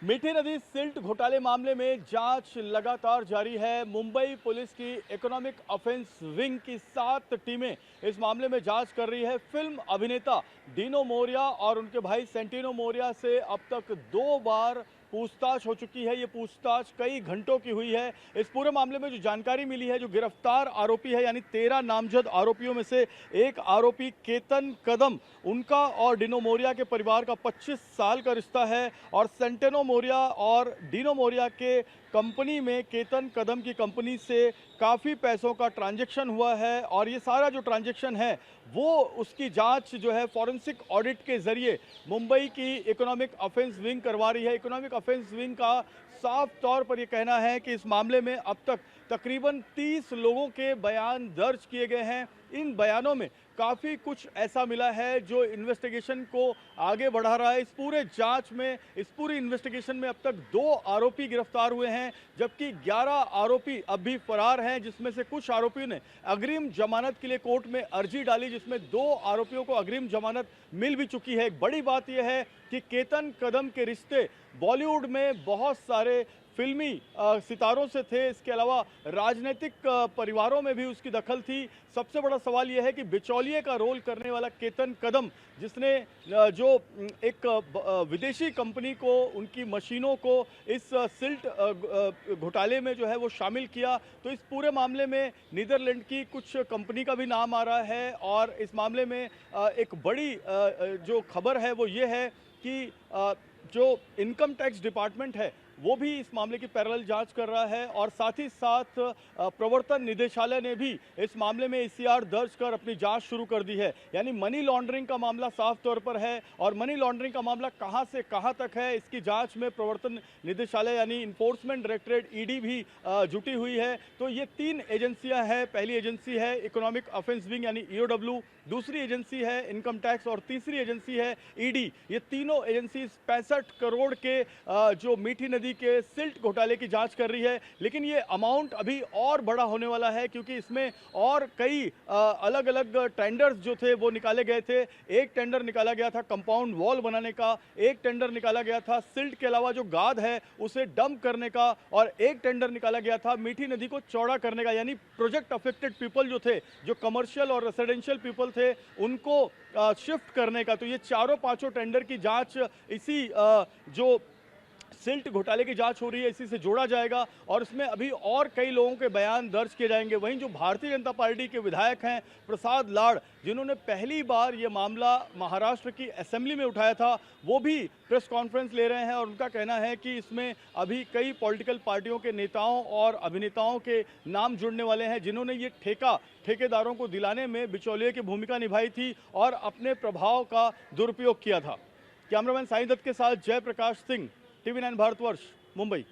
मीठी नदी सिल्ट घोटाले मामले में जांच लगातार जारी है। मुंबई पुलिस की इकोनॉमिक ऑफेंस विंग की 7 टीमें इस मामले में जांच कर रही है। फिल्म अभिनेता डीनो मोरिया और उनके भाई सेंटिनो मोरिया से अब तक 2 बार पूछताछ हो चुकी है। ये पूछताछ कई घंटों की हुई है। इस पूरे मामले में जो जानकारी मिली है, जो गिरफ्तार आरोपी है यानी 13 नामजद आरोपियों में से एक आरोपी केतन कदम, उनका और डिनो मोरिया के परिवार का 25 साल का रिश्ता है। और सेंटेनो मोरिया और डीनो मोरिया के कंपनी में, केतन कदम की कंपनी से काफ़ी पैसों का ट्रांजैक्शन हुआ है। और ये सारा जो ट्रांजैक्शन है वो उसकी जांच जो है फॉरेंसिक ऑडिट के जरिए मुंबई की इकोनॉमिक ऑफेंस विंग करवा रही है। इकोनॉमिक ऑफेंस विंग का साफ तौर पर यह कहना है कि इस मामले में अब तक तकरीबन 30 लोगों के बयान दर्ज किए गए हैं। इन बयानों में काफ़ी कुछ ऐसा मिला है जो इन्वेस्टिगेशन को आगे बढ़ा रहा है। इस पूरे जांच में, इस पूरी इन्वेस्टिगेशन में अब तक 2 आरोपी गिरफ्तार हुए हैं, जबकि 11 आरोपी अब भी फरार हैं, जिसमें से कुछ आरोपियों ने अग्रिम जमानत के लिए कोर्ट में अर्जी डाली, जिसमें 2 आरोपियों को अग्रिम जमानत मिल भी चुकी है। एक बड़ी बात यह है कि केतन कदम के रिश्ते बॉलीवुड में बहुत सारे फिल्मी सितारों से थे। इसके अलावा राजनीतिक परिवारों में भी उसकी दखल थी। सबसे बड़ा सवाल यह है कि बिचौलिए का रोल करने वाला केतन कदम, जिसने जो एक विदेशी कंपनी को, उनकी मशीनों को इस सिल्ट घोटाले में जो है वो शामिल किया, तो इस पूरे मामले में नीदरलैंड की कुछ कंपनी का भी नाम आ रहा है। और इस मामले में एक बड़ी जो खबर है वो ये है कि जो इनकम टैक्स डिपार्टमेंट है वो भी इस मामले की पैरेलल जांच कर रहा है। और साथ ही साथ प्रवर्तन निदेशालय ने भी इस मामले में ईसीआर दर्ज कर अपनी जांच शुरू कर दी है। यानी मनी लॉन्ड्रिंग का मामला साफ तौर पर है। और मनी लॉन्ड्रिंग का मामला कहां से कहां तक है, इसकी जांच में प्रवर्तन निदेशालय यानी इन्फोर्समेंट डायरेक्टरेट ईडी भी जुटी हुई है। तो ये 3 एजेंसियां हैं। पहली एजेंसी है इकोनॉमिक ऑफेंस विंग यानी ईओडब्ल्यू, दूसरी एजेंसी है इनकम टैक्स और तीसरी एजेंसी है ईडी। ये तीनों एजेंसी 65 करोड़ के जो मीठी नदी के सिल्ट घोटाले की जांच कर रही है। लेकिन ये अमाउंट अभी और बड़ा होने वाला है, क्योंकि इसमें और कई अलग अलग टेंडर्स जो थे वो निकाले गए थे। एक टेंडर निकाला गया था कंपाउंड वॉल बनाने का, एक टेंडर निकाला गया था सिल्ट के अलावा जो गाद है उसे डंप करने का, और एक टेंडर निकाला गया था मीठी नदी को चौड़ा करने का। यानी प्रोजेक्ट अफेक्टेड पीपल जो थे, जो कमर्शियल और रेसिडेंशियल पीपल थे, उनको शिफ्ट करने का। तो ये चारों पांचों टेंडर की जांच इसी जो सिल्ट घोटाले की जांच हो रही है इसी से जोड़ा जाएगा। और इसमें अभी और कई लोगों के बयान दर्ज किए जाएंगे। वहीं जो भारतीय जनता पार्टी के विधायक हैं प्रसाद लाड़, जिन्होंने पहली बार ये मामला महाराष्ट्र की असेंबली में उठाया था, वो भी प्रेस कॉन्फ्रेंस ले रहे हैं। और उनका कहना है कि इसमें अभी कई पॉलिटिकल पार्टियों के नेताओं और अभिनेताओं के नाम जुड़ने वाले हैं, जिन्होंने ये ठेकेदारों को दिलाने में बिचौलिए की भूमिका निभाई थी और अपने प्रभाव का दुरुपयोग किया था। कैमरामैन साईं दत्त के साथ जयप्रकाश सिंह, टीवी 9 भारतवर्ष, मुंबई।